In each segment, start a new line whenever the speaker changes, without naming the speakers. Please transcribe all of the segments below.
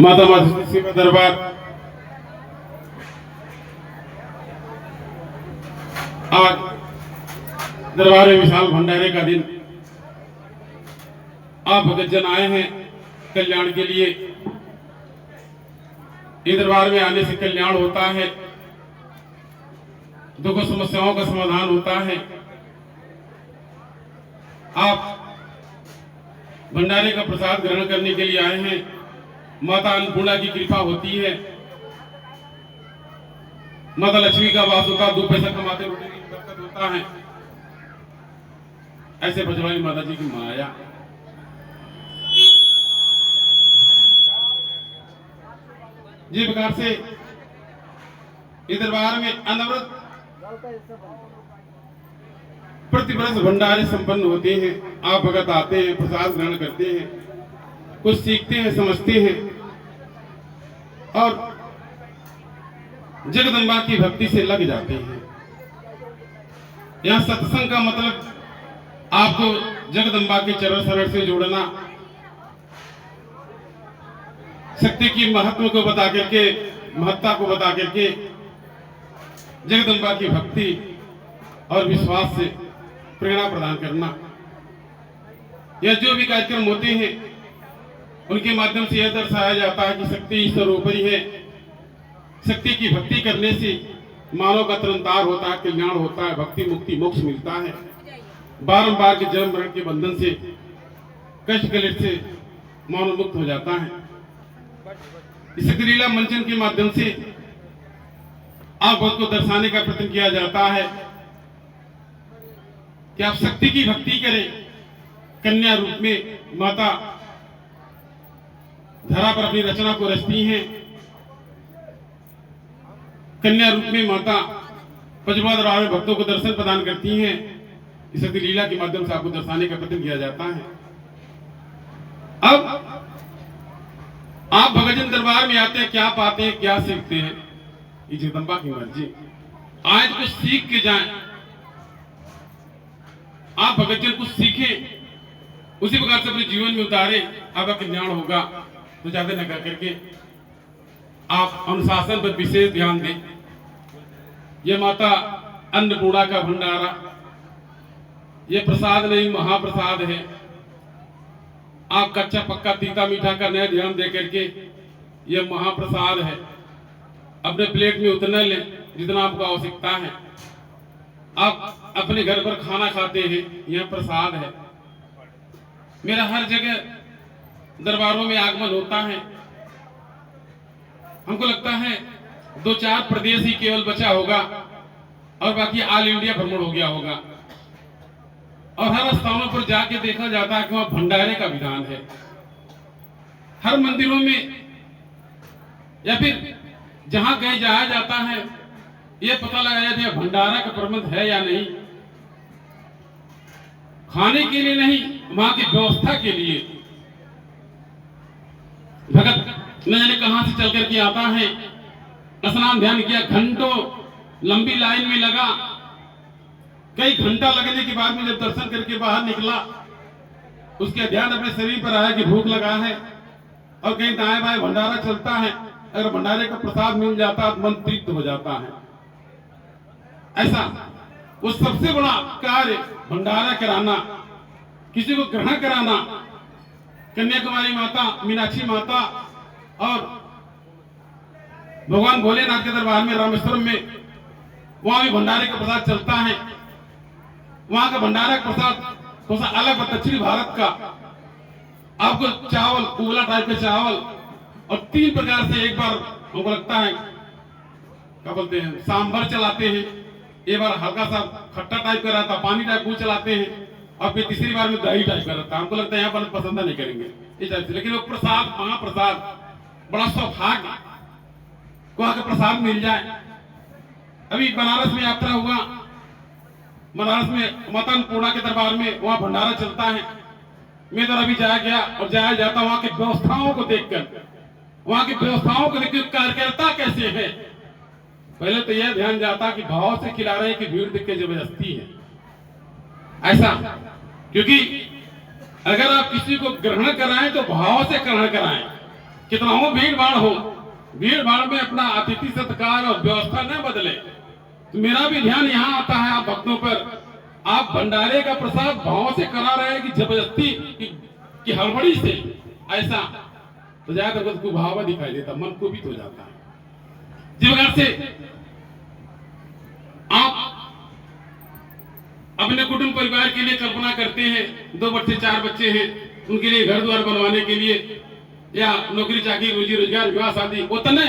माता माधुरी का दरबार आज दरबार में विशाल भंडारे का दिन। आप भक्तजन आए हैं कल्याण के लिए। ये दरबार में आने से कल्याण होता है, दुख समस्याओं का समाधान होता है। आप भंडारे का प्रसाद ग्रहण करने के लिए आए हैं। माता अन्नपूर्णा की कृपा होती है, माता लक्ष्मी का वास होता है, 2 पैसा कमाते रोटी की बरकत होता है। ऐसे भजवानी माता जी की माया। जिस प्रकार से इस दरबार में अनवरत प्रतिवर्ष भंडारे संपन्न होते हैं। आप भगत आते हैं, प्रसाद ग्रहण करते हैं, कुछ सीखते हैं, समझते हैं और जगदम्बा की भक्ति से लग जाते हैं। यहां सत्संग का मतलब आपको जगदम्बा के चरण शरण से जोड़ना, शक्ति की महत्व को बता करके, महत्ता को बता करके जगदम्बा की भक्ति और विश्वास से प्रेरणा प्रदान करना। यह जो भी कार्यक्रम होते हैं उनके माध्यम से यह दर्शाया जाता है कि शक्ति सर्वोपरि है। शक्ति की भक्ति करने से मानव का तरंतार होता है, कल्याण होता है, भक्ति मुक्ति मोक्ष मिलता है। बारंबार के जन्म मरण के बंधन से, कष्ट कलेश से मानव मुक्त हो जाता है। इस लीला मंचन के माध्यम से आप को दर्शाने का प्रयत्न किया जाता है कि आप शक्ति की भक्ति करें। कन्या रूप में माता धरा पर अपनी रचना को रचती हैं। कन्या रूप में माता पंचमा दरबार में भक्तों को दर्शन प्रदान करती हैं। इस लीला के माध्यम से आपको दर्शाने का प्रयत्न किया जाता है। अब आप भगतजन दरबार में आते हैं, क्या पाते हैं, क्या सीखते हैं, ये जगदम्बा की मर्जी। आज कुछ सीख के जाएं, आप भगतजन कुछ सीखें, उसी प्रकार से अपने जीवन में उतारे, आपका कल्याण होगा। तो ज्यादा न करके आप अनुशासन पर विशेष ध्यान दें। यह माता अन्नपूर्णा का भंडारा, यह प्रसाद नहीं महाप्रसाद है। आप कच्चा पक्का तीता मीठा का नया ध्यान दे करके यह महाप्रसाद है। अपने प्लेट में उतना लें जितना आपको आवश्यकता है। आप अपने घर पर खाना खाते हैं, यह प्रसाद है। मेरा हर जगह दरबारों में आगमन होता है। हमको लगता है 2-4 प्रदेश ही केवल बचा होगा और बाकी ऑल इंडिया भ्रमण हो गया होगा। और हर स्थानों पर जाके देखा जाता है कि वहां भंडारे का विधान है। हर मंदिरों में या फिर जहां कहीं जाया जाता है, यह पता लगाया जाता है भंडारा का प्रबंध है या नहीं। खाने के लिए नहीं, वहां की व्यवस्था के लिए। भगत न जाने कहां से चल करके आता है, स्नान ध्यान किया, घंटों लंबी लाइन में लगा। कई घंटा लगने के बाद में जब दर्शन करके बाहर निकला, उसके ध्यान अपने शरीर पर आया कि भूख लगा है, और कहीं दाएं बाएं भंडारा चलता है। अगर भंडारे का प्रसाद मिल जाता है तो मन तृप्त हो जाता है। ऐसा वो सबसे बड़ा कार्य भंडारा कराना, किसी को ग्रहण कराना। कन्याकुमारी माता, मीनाक्षी माता और भगवान भोलेनाथ के दरबार में रामेश्वरम में, वहां भी भंडारे का प्रसाद चलता है। वहां का भंडारा का प्रसाद थोड़ा सा अलग है दक्षिण भारत का। आपको चावल, उबला टाइप का चावल, और 3 प्रकार से एक बार हमको लगता है क्या बोलते हैं, सांभर चलाते हैं। एक बार हल्का सा खट्टा टाइप का रहता, पानी टाइप वो चलाते हैं, और फिर तीसरी बार में दही टाइप का रहता है। हमको लगता है यहाँ पर पसंद नहीं करेंगे इस टाइप से, लेकिन वो प्रसाद, महाप्रसाद, बड़ा सौभाग्य वहां का प्रसाद मिल जाए। अभी बनारस में यात्रा हुआ, बनारस में माता अन्नपूर्णा के दरबार में वहां भंडारा चलता है। मैं तो अभी जाया गया और जाया जाता वहां की व्यवस्थाओं को देखकर, वहां की व्यवस्थाओं को देखकर कार्यकर्ता कैसे है। पहले तो यह ध्यान जाता कि भाव से खिला रहे हैं कि भीड़ देख के जबरदस्ती है, ऐसा। क्योंकि अगर आप किसी को ग्रहण कराएं तो भाव से ग्रहण कराएं, कितना हो भीड़ भाड़ हो, भीड़ भाड़ में अपना अतिथि सत्कार और व्यवस्था न बदले। तो मेरा भी ध्यान यहाँ आता है आप भक्तों पर। आप भंडारे का प्रसाद भाव से करा रहे हैं कि जबरदस्ती की हड़बड़ी से, ऐसा तो ज्यादा भगत को भाव दिखाई देता, मन को भी हो जाता है। जिस प्रकार से आप अपने कुटुंब परिवार के लिए कल्पना करते हैं, 2 बच्चे 4 बच्चे हैं, उनके लिए घर द्वार बनवाने के लिए या नौकरी चाकरी रोजी रोजगार विवाह शादी उतने,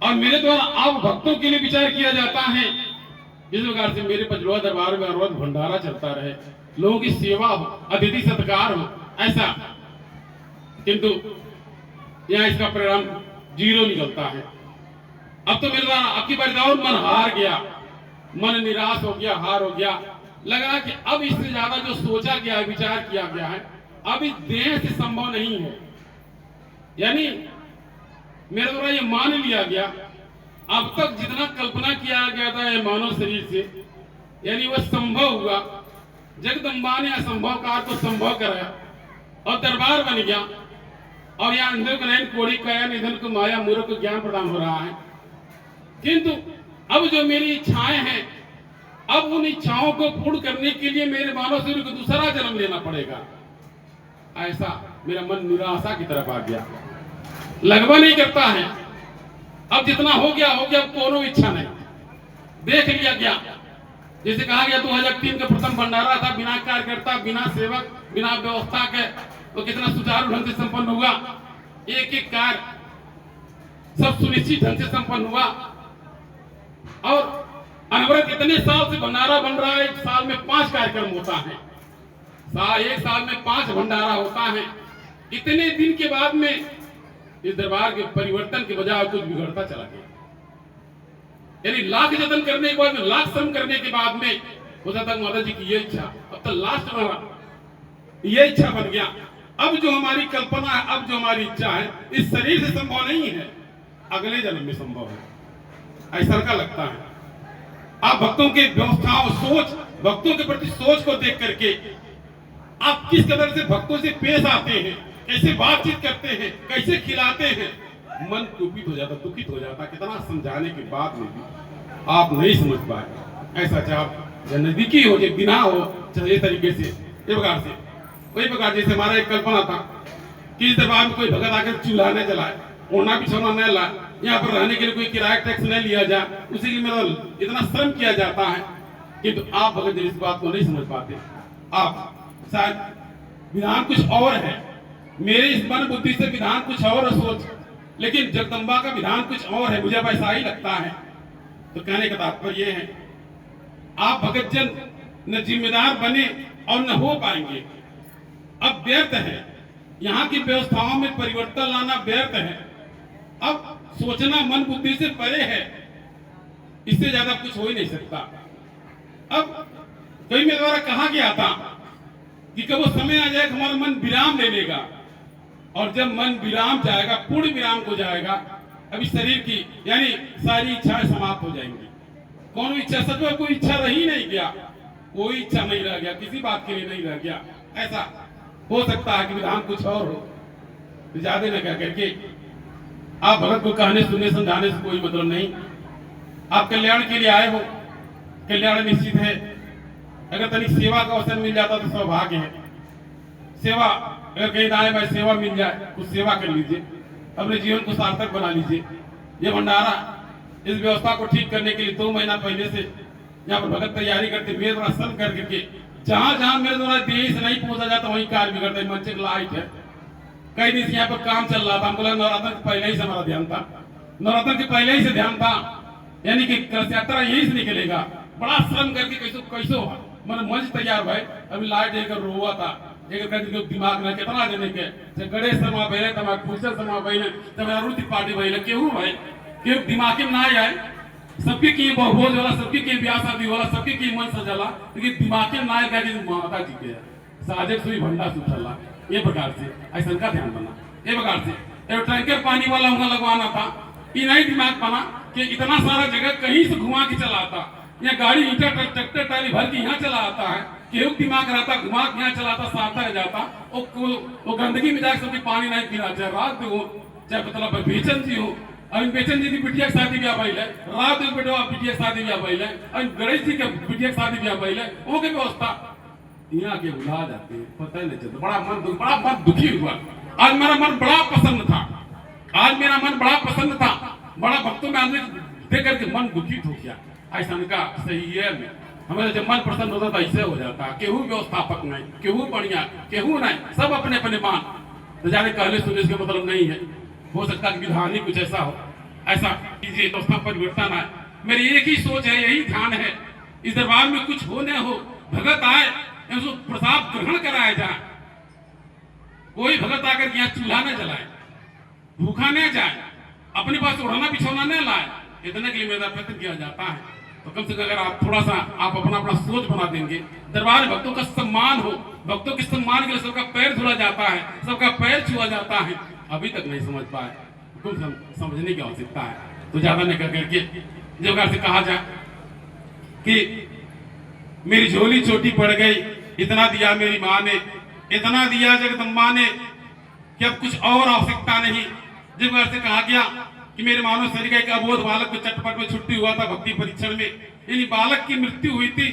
और मेरे द्वारा आप भक्तों के लिए विचार किया जाता है। जिस प्रकार से मेरे पचलुआ दरबार में रोज भंडारा चलता रहे, लोगों की सेवा हो, अतिथि सत्कार हो, ऐसा, किंतु यहाँ इसका परिणाम 0 निकलता है। अब तो मेरे द्वारा आपकी बार और मन हार गया, मन निराश हो गया, हार हो गया। लग रहा कि अब इससे ज्यादा जो सोचा गया है, विचार किया गया है, अब इस देह से संभव नहीं है। यानी मेरे द्वारा ये मान लिया गया, अब तक जितना कल्पना किया गया था ये मानव शरीर से, यानी वह संभव हुआ। जगदम्बा ने असंभव कार को संभव कराया और दरबार बन गया। और यहाँ अंधे को नयन, कोड़ी काया, निधन को माया, मूर्ख को ज्ञान प्रदान हो रहा है। किंतु अब जो मेरी इच्छाएं हैं, अब उन इच्छाओं को पूर्ण करने के लिए मेरे मानव शरीर को दूसरा जन्म लेना पड़ेगा। ऐसा मेरा मन निराशा की तरफ आ गया, लगवा नहीं करता है। अब जितना हो गया, अब कोनो इच्छा नहीं, देख लिया गया। जैसे कहा गया 2003 का प्रथम भंडारा था, बिना कार्यकर्ता, बिना सेवक, बिना व्यवस्था के, तो कितना सुचारू ढंग से संपन्न हुआ। एक एक कार्य सब सुनिश्चित ढंग से संपन्न हुआ। और अनवरत इतने साल से भंडारा बन रहा है, 1 साल में 5 कार्यक्रम होता है, 1 साल में 5 भंडारा होता है। इतने दिन के बाद में इस दरबार के परिवर्तन के बजाय कुछ बिगड़ता चला गया। यानी लाख जतन करने के बाद, लाख श्रम करने के बाद में हो जाता माता जी की ये इच्छा, अब तो लास्ट में ये इच्छा बन गया। अब जो हमारी कल्पना है, अब जो हमारी इच्छा है, इस शरीर से संभव नहीं है, अगले जन्म में संभव है, ऐसा का लगता है। आप भक्तों के व्यवस्थाओं, सोच, भक्तों के प्रति सोच को देख करके आप किस कदर से भक्तों से पेश आते हैं, कैसे बातचीत करते हैं, कैसे खिलाते हैं, मन कुपित हो जाता, दुखित हो जाता। कितना समझाने के बाद में भी आप नहीं समझ पाए। ऐसा चाहे नजदीकी हो, जो बिना हो, चाहे इस तरीके से, ये प्रकार से, वही प्रकार जैसे हमारा एक कल्पना था कि इस दरबार में कोई भगत आकर चूल्हा न जलाए, ओढ़ना बिछौना न लाए, यहाँ पर रहने के लिए कोई किराया टैक्स न लिया जाए, उसी के लिए मेरा इतना श्रम किया जाता है। किंतु आप भगत इस बात को नहीं समझ पाते। आप शायद विधान कुछ और है, मेरे इस मन बुद्धि से विधान कुछ और सोच, लेकिन जगदम्बा का विधान कुछ और है, मुझे ऐसा ही लगता है। तो कहने का तात्पर्य यह है, आप भगत जन न जिम्मेदार बने और न हो पाएंगे। अब व्यर्थ है, यहाँ की व्यवस्थाओं में परिवर्तन लाना व्यर्थ है। अब सोचना मन बुद्धि से परे है, इससे ज्यादा कुछ हो ही नहीं सकता। अब कई मेरे द्वारा कहा गया था कि कब वो समय आ जाएगा हमारा मन विराम ले लेगा, और जब मन विराम जाएगा, पूर्ण विराम हो जाएगा, अभी शरीर की यानी सारी इच्छाएं समाप्त हो जाएंगी। कौन इच्छा, सच में कोई इच्छा रही नहीं गया, कोई इच्छा नहीं रह गया, किसी बात के लिए नहीं रह गया। ऐसा हो सकता है कि विधान कुछ और हो, तो ज्यादा न कह करके आप भगत को कहने, सुनने, समझाने से कोई मतलब नहीं। आप कल्याण के लिए आए हो, कल्याण निश्चित है। अगर तनिक सेवा का अवसर मिल जाता तो सौभाग्य है। सेवा अगर कहीं दाएं बाएं सेवा मिल जाए, कुछ सेवा कर लीजिए, अपने जीवन को सार्थक बना लीजिए। ये भंडारा, इस व्यवस्था को ठीक करने के लिए 2 महीना पहले से यहाँ पर भगत तैयारी करते, मेरे द्वारा श्रम कर करके जहां जहां मेरे द्वारा देश से नहीं पहुंचा जाता वहीं कार्य बिगड़ता है। मंच लाइट है, कई दिन से यहाँ पर काम चल रहा था, बोला नवरात्र के पहले ही से हमारा ध्यान था, नवरात्र के पहले ही से ध्यान था, यानी कि कलश यात्रा यहीं से निकलेगा। बड़ा श्रम करके कैसो मन मंच तैयार भाई, अभी लाइट देकर रोआ था, एक दिमाग में कितना देने के गणेश शर्मा भाई, तमाक भूषण शर्मा भाई ने, तमारुति पार्टी भाई ने, केहू भाई के दिमाग में ना आए, सबके की भोज वाला, सबके की ब्याह शादी वाला, सबके की मन सजाला, लेकिन दिमाग में ना आए माता जी के साजक सुई भंडा सुखला। ये प्रकार से ऐसा का ध्यान बना, ये प्रकार से टैंकर पानी वाला वहां लगवाना था, ये नहीं दिमाग बना कि इतना सारा जगह कहीं से घुमा के चला आता, यहाँ गाड़ी ईटा ट्रैक्टर टाली भर के यहाँ चला आता है, केहू दिमाग रहता घुमा यहाँ चलाता साता रह जाता वो गंदगी में जाकर सबकी पानी नहीं पीना चाहे रात में हो चाहे मतलब बेचन जी हो। अब बेचन जी की बिटिया की शादी ब्याह भइल है, रात में बेटवा बिटिया की शादी ब्याह भइल है, अब गणेश जी के बिटिया की शादी ब्याह भइल है, वो की व्यवस्था यहाँ के भुला जाते हैं, पता ही नहीं चलता। बड़ा मन दुखी हुआ। आज मेरा मन बड़ा पसंद था, आज मेरा मन बड़ा पसंद था, बड़ा भक्तों में आदमी देख करके मन दुखित हो गया। ऐसा का सही है में हमारे जब मन प्रसन्न होता था ऐसे हो जाता। केहू व्यवस्थापक नहीं, केहू बढ़िया, केहू नहीं, सब अपने अपने मान। तो जाने कहले सुने इसका मतलब नहीं है। हो सकता है विधान ही कुछ ऐसा हो, ऐसा कीजिए तो उसका परिवर्तन आए। मेरी एक ही सोच है, यही ध्यान है, इस दरबार में कुछ हो न हो, भगत आए उसको प्रसाद ग्रहण कराया जाए। कोई भगत आकर यहाँ चूल्हा न जलाए, भूखा न जाए, अपने पास ओढ़ना बिछौना न लाए, इतने के लिए मेरा प्रयत्न किया जाता है। तो कम से कम अगर आप थोड़ा सा आप अपना सोच बना देंगे, दरबार भक्तों का सम्मान हो, भक्तों के सम्मान के लिए सबका पैर धुला जाता है, सबका पैर छुआ जाता है, अभी तक नहीं समझ पाए, कुछ समझने की आवश्यकता है। तो ज्यादा नहीं करके जब से कहा जाए कि मेरी झोली छोटी पड़ गई, इतना दिया मेरी माँ ने, इतना दिया जगदम्बा ने, कि अब कुछ और आवश्यकता नहीं। जब से कहा गया कि मेरे मानव शरीर का एक अबोध बालक को चटपट में छुट्टी हुआ था भक्ति परीक्षण में, यानी बालक की मृत्यु हुई थी।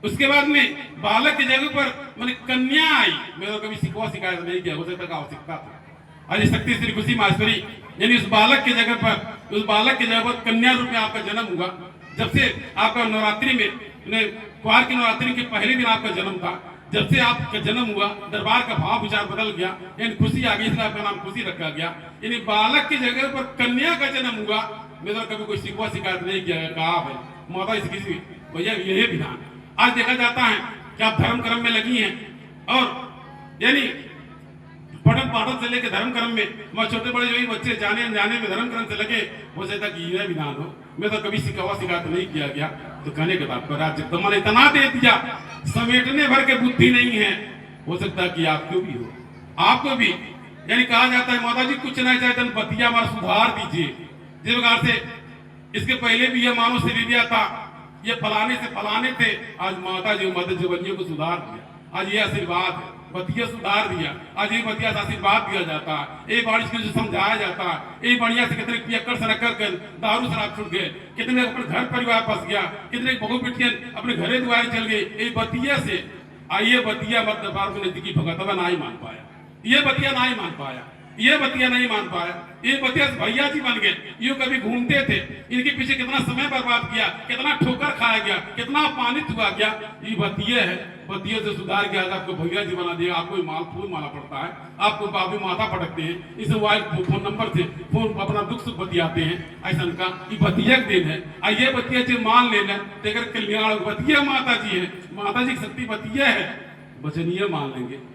उसके बाद में बालक की जगह पर मैंने कन्या आई। मेरे कभी शिकवा शिकायत नहीं किया, उसे तक आवश्यकता था। आज शक्ति श्री खुशी मास्टरी यानी उस बालक की जगह पर, उस बालक की जगह पर कन्या रूप में आपका जन्म हुआ। जब से आपका नवरात्रि में कुआर की नवरात्रि के पहले दिन आपका जन्म था, जब से आपका जन्म हुआ दरबार का भाव विचार बदल गया, यानी खुशी आ गई, इसलिए आपका नाम खुशी रखा गया। यानी बालक की जगह पर कन्या का जन्म हुआ। मेरा कभी कोई शिकवा शिकायत नहीं किया, कहा भाई माता इस किसी भैया यही विधान। आज देखा जाता है कि आप धर्म कर्म में लगी हैं, और यानी पठन पाठन से लेकर धर्म कर्म में छोटे बड़े जो ही बच्चे जाने अनजाने में धर्म कर्म से लगे, हो सकता कि यह विधान हो। मैं तो कभी शिकवा शिकायत नहीं किया गया। तो कहने के बाद पर आज जगदम्बा ने इतना दे दिया, समेटने भर के बुद्धि नहीं है, हो सकता है कि आपको भी हो, आपको भी। यानी कहा जाता है माता जी कुछ नहीं चाहे बतिया हमारा सुधार दीजिए। जिस प्रकार से इसके पहले भी यह मानव से दिया था, ये फलाने से फलाने थे, आज माता जी मदद जबनियों को सुधार दिया। आज ये आशीर्वाद है, बतिया सुधार दिया, आज ये बतिया से आशीर्वाद दिया जाता है, ये बारिश को समझाया जाता है। ये बढ़िया से कितने पियक्कड़ से रख कर दारू शराब छूट गए, कितने अपने घर परिवार फंस गया, कितने बहु बेटियां अपने घरे द्वारे चल गए, ये बतिया से। आइए बतिया मत दरबार के नजदीकी भगतवा नहीं मान पाया, ये बतिया नहीं मान पाया, ये बतिया नहीं मान पाया। ये बतिया भैया जी बन गए, ये कभी घूमते थे, इनके पीछे कितना समय बर्बाद किया, कितना ठोकर खाया गया, कितना अपमानित हुआ गया। ये बतिया है, बतिया से सुधार किया, आपको भैया जी बना दिया, आपको माल फूल माला पड़ता है, आपको बाबू माथा पटकते हैं, इस मोबाइल फोन नंबर से फोन अपना दुख सुख बतियाते हैं। ऐसा का ये बतिया दिन है। आइए बतिया जी मान लेना, तेकर कल्याण बतिया माता जी है, माता जी की शक्ति बतिया है, वचनीय मान लेंगे।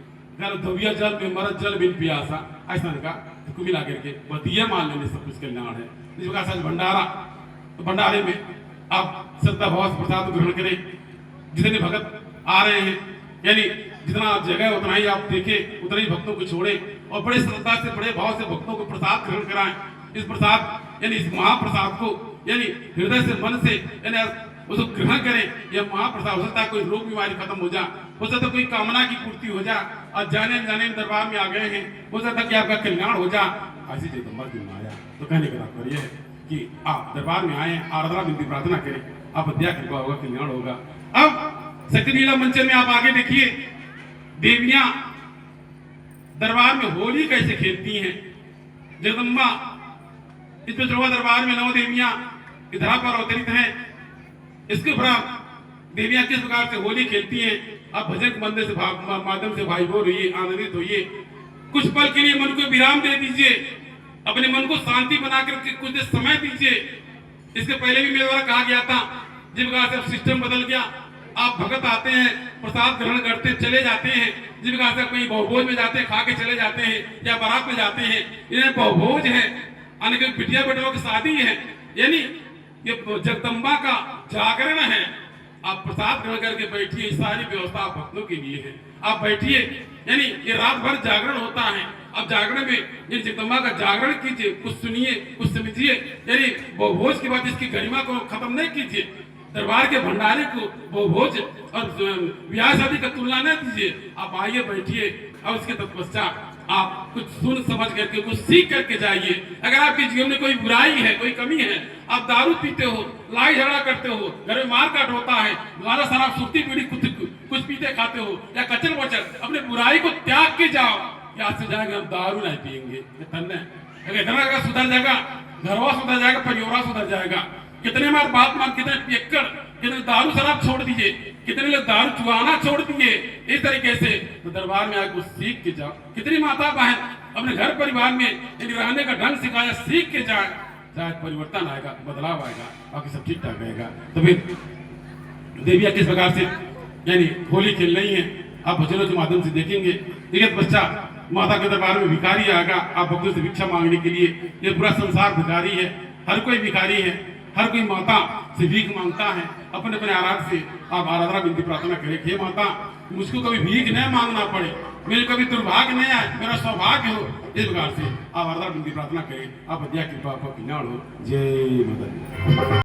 धोबिया जल में मरद जल बिन पियासा, ऐसा का तो मिला करके बतिया मान लेने सब कुछ कल्याण है। इस प्रकार से भंडारा, तो भंडारे में आप श्रद्धा भाव से प्रसाद ग्रहण करें। जितने भगत आ रहे हैं, यानी जितना जगह उतना ही आप देखें, उतने ही भक्तों को छोड़े और बड़े श्रद्धा से बड़े भाव से भक्तों को प्रसाद ग्रहण कराएं। इस प्रसाद यानी इस महाप्रसाद को यानी हृदय से मन से यानी उसको ग्रहण करें। यह महाप्रसाद हो सकता है कोई रोग बीमारी खत्म हो जाए, हो सकता है कोई कामना की पूर्ति हो जाए, और जाने जाने में दरबार में आ गए हैं, हो सकता है कि आपका कल्याण हो जाए। ऐसी जगदम्बा क्यों आया। तो कहने का तात्पर्य है कि आप दरबार में आए, आराधना विनती प्रार्थना करें, आप अध्याय कृपा होगा, कल्याण होगा। अब शक्ति लीला मंचन में आप आगे देखिए, देवियां दरबार में होली कैसे खेलती हैं। जगदम्बा इस दरबार में 9 देवियां धरा पर अवतरित हैं। इसके उपरांत देवियां किस प्रकार से होली खेलती हैं, आप भजन के मंदिर से माध्यम से भाई बोल होइए, आनंदित होइए। कुछ पल के लिए मन को विराम दे दीजिए, अपने मन को शांति बनाकर कुछ देर समय दीजिए। इसके पहले भी मेरे द्वारा कहा गया था, जिस प्रकार से सिस्टम बदल गया, आप भगत आते हैं, प्रसाद ग्रहण करते चले जाते हैं, जिस प्रकार से कहीं बहुभोज में जाते हैं, खा के चले जाते हैं, या बारात में जाते हैं, इन्हें बहुभोज है, अन्य बिटिया बेटों की शादी है, यानी ये जगदम्बा का जागरण है। आप प्रसाद ग्रहण करके बैठिए, सारी व्यवस्था आप भक्तों के लिए है, आप बैठिए। यानी ये रात भर जागरण होता है, अब जागरण में ये जगदम्बा का जागरण कीजिए, कुछ सुनिए, कुछ समझिए। यानी भोज के बाद इसकी गरिमा को खत्म नहीं कीजिए, दरबार के भंडारे को वो भोज और ब्याह शादी का तुलना न दीजिए। आप आइए, बैठिए और उसके तत्पश्चात आप कुछ सुन समझ करके कुछ सीख करके जाइए। अगर आपके जीवन में कोई बुराई है, कोई कमी है, आप दारू पीते हो, लड़ाई झगड़ा करते हो, घर में मार काट होता है, द्वारा शराब सुर्ती बीड़ी कुछ पीते खाते हो या कचर वचर, अपने बुराई को त्याग के जाओ। याद से जाएंगे हम दारू नहीं पियेंगे। अगर इतना सुधर जाएगा, घरवा सुधर जाएगा, परिवार सुधर जाएगा। कितने मार बात मान, कितने पियक्कड़, कितने दारू शराब छोड़ दीजिए, कितने लोग दारू चुहाना छोड़ दिए। इस तरीके से तो दरबार में आकर सीख के जाओ। कितनी माता बहन अपने घर परिवार में रहने का ढंग सिखाया, सीख के जाए, शायद परिवर्तन आएगा, बदलाव आएगा, बाकी सब ठीक ठाक रहेगा। तो फिर देविया किस प्रकार से यानी होली खेल रही है, आप भजनों के माध्यम से देखेंगे। देखिए बच्चा माता के दरबार में भिखारी आएगा, आप भक्तों से भिक्षा मांगने के लिए। ये पूरा संसार भिखारी है, हर कोई भिखारी है, हर कोई माता से भीख मांगता है। अपने अपने आराध से आप आराधना विनती प्रार्थना करें कि हे माता, मुझको कभी भीख न मांगना पड़े, मेरे कभी दुर्भाग्य नहीं आए, मेरा सौभाग्य हो। इस प्रकार से आप आराधना विनती प्रार्थना करें। आप अध्याय कृपा आपका कल्याण हो। जय माता दी।